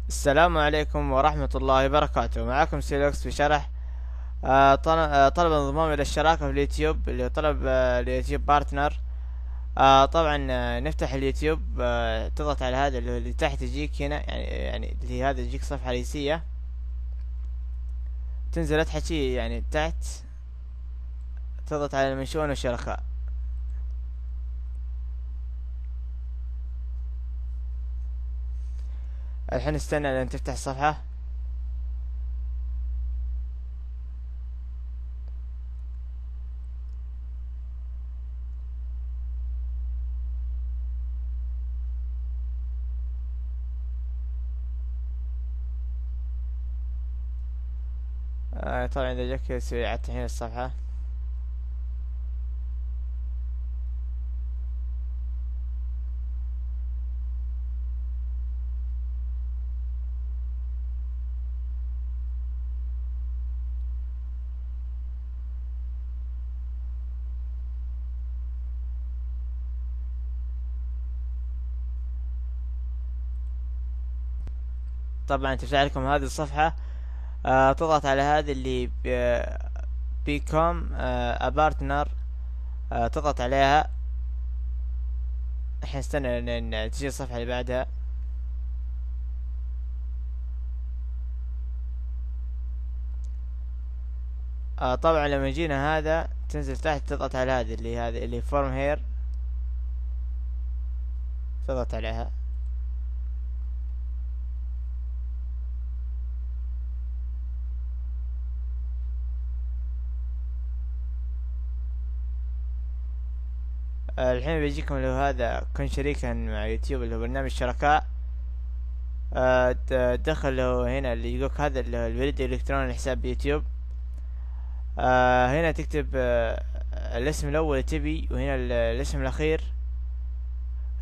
السلام عليكم ورحمة الله وبركاته. معكم سيلوكس في شرح طلب الانضمام إلى الشراكة في اليوتيوب اللي هو طلب اليوتيوب بارتنر. طبعا نفتح اليوتيوب، تضغط على هذا اللي تحت يجيك هنا، يعني اللي هذا يجيك صفحة رئيسية، تنزل تحكي يعني تحت، تضغط على المنشؤون والشركاء. الحين استنى لين تفتح الصفحة. طبعا إذا جاك سوي على تحميل الصفحة. طبعا تفتح لكم هذه الصفحة. تضغط على هذه اللي بيكوم بارتنر، تضغط عليها. الحين استنى لين تجي الصفحة اللي بعدها. طبعا لما يجينا هذا تنزل تحت، تضغط على هذه اللي فورم هير، تضغط عليها. الحين بيجيكم اللي هو هذا كن شريكا مع يوتيوب، اللي هو برنامج شركاء. تدخل له هنا اللي يقولك هذا اللي هو البريد الإلكتروني لحساب يوتيوب. هنا تكتب الاسم الأول تبي، وهنا الاسم الأخير.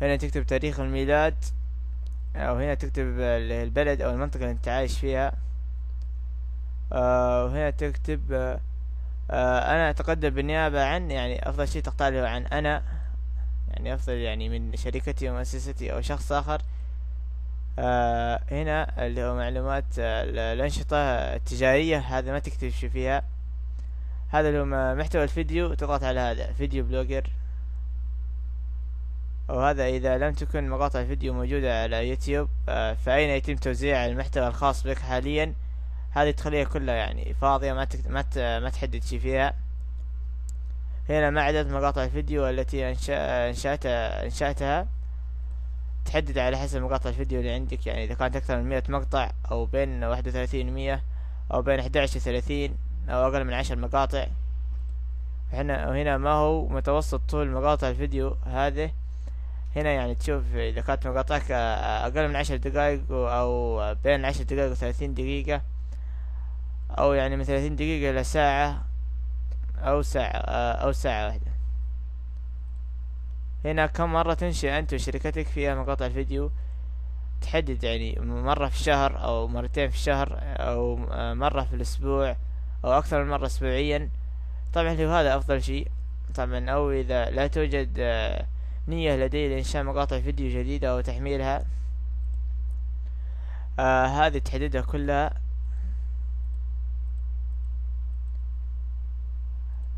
هنا تكتب تاريخ الميلاد، أو هنا تكتب البلد أو المنطقة اللي أنت عايش فيها. وهنا تكتب أنا أتقدم بالنيابة عن، يعني أفضل شيء تختار له عن أنا، يعني أفضل يعني من شركتي ومؤسستي أو شخص آخر. هنا اللي هو معلومات الأنشطة التجارية، هذا ما تكتب شي فيها. هذا اللي هو محتوى الفيديو، تضغط على هذا فيديو بلوجر. وهذا إذا لم تكن مقاطع الفيديو موجودة على يوتيوب، فأين يتم توزيع المحتوى الخاص بك حاليا. هذه تخليها كلها يعني فاضية، ما تحدد شي فيها. هنا ما عدد مقاطع الفيديو التي أنشأتها، تحدد على حسب مقاطع الفيديو اللي عندك، يعني إذا كانت أكثر من 100 مقطع، أو بين 31 و100، أو بين 11 و30، أو أقل من 10 مقاطع. وهنا ما هو متوسط طول مقاطع الفيديو هذه. هنا يعني تشوف إذا كانت مقاطعك أقل من 10 دقائق، أو بين 10 دقائق و30 دقيقة، أو يعني من 30 دقيقة إلى ساعة، أو ساعة واحدة. هنا كم مرة تنشئ أنت وشركتك فيها مقاطع الفيديو، تحدد يعني مرة في الشهر، أو مرتين في الشهر، أو مرة في الأسبوع، أو أكثر من مرة أسبوعيا. طبعا هذا أفضل شيء طبعا. أو إذا لا توجد نية لدي لإنشاء مقاطع فيديو جديدة أو تحميلها، هذه تحددها كلها.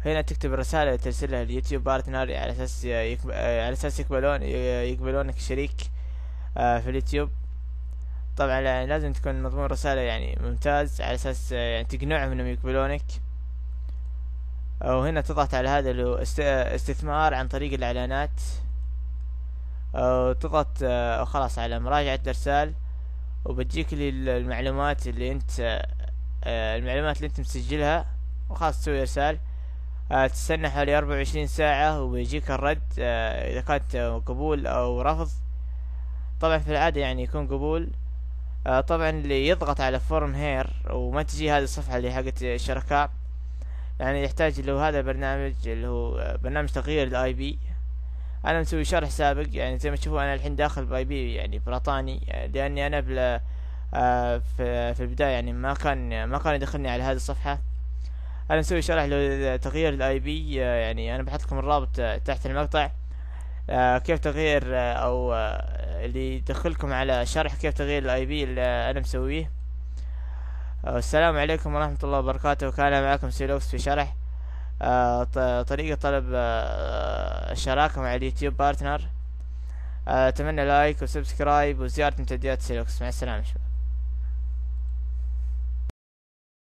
هنا تكتب رسالة ترسلها لليوتيوب بارتنر، على أساس يقبلونك شريك في اليوتيوب. طبعا لازم تكون مضمون رسالة يعني ممتاز، على أساس يعني تقنعهم إنهم يقبلونك. وهنا تضغط على هذا اللي هو استثمار عن طريق الإعلانات، وتضغط خلاص على مراجعة الإرسال، وبتجيك المعلومات اللي انت مسجلها، وخلاص تسوي إرسال. تستنى حوالي 24 ساعة وبيجيك الرد، إذا كانت قبول أو رفض. طبعا في العادة يعني يكون قبول. طبعا اللي يضغط على فورم هير وما تجي هذه الصفحة اللي حقت الشركاء، يعني يحتاج اللي هو هذا برنامج، اللي هو برنامج تغيير الاي بي. انا مسوي شرح سابق، يعني زي ما تشوفوا انا الحين داخل باي بي يعني بريطاني، لاني انا بلا في البداية يعني ما كان يدخلني على هذه الصفحة. انا مسوي شرح لتغيير الاي بي، يعني انا بحط لكم الرابط تحت المقطع. كيف تغيير او اللي يدخلكم على شرح كيف تغيير الاي بي اللي انا مسويه. والسلام عليكم ورحمة الله وبركاته. كان معكم سيلوكس في شرح طريقة طلب الشراكة مع اليوتيوب بارتنر. اتمنى لايك وسبسكرايب وزيارة منتديات سيلوكس. مع السلامة شباب.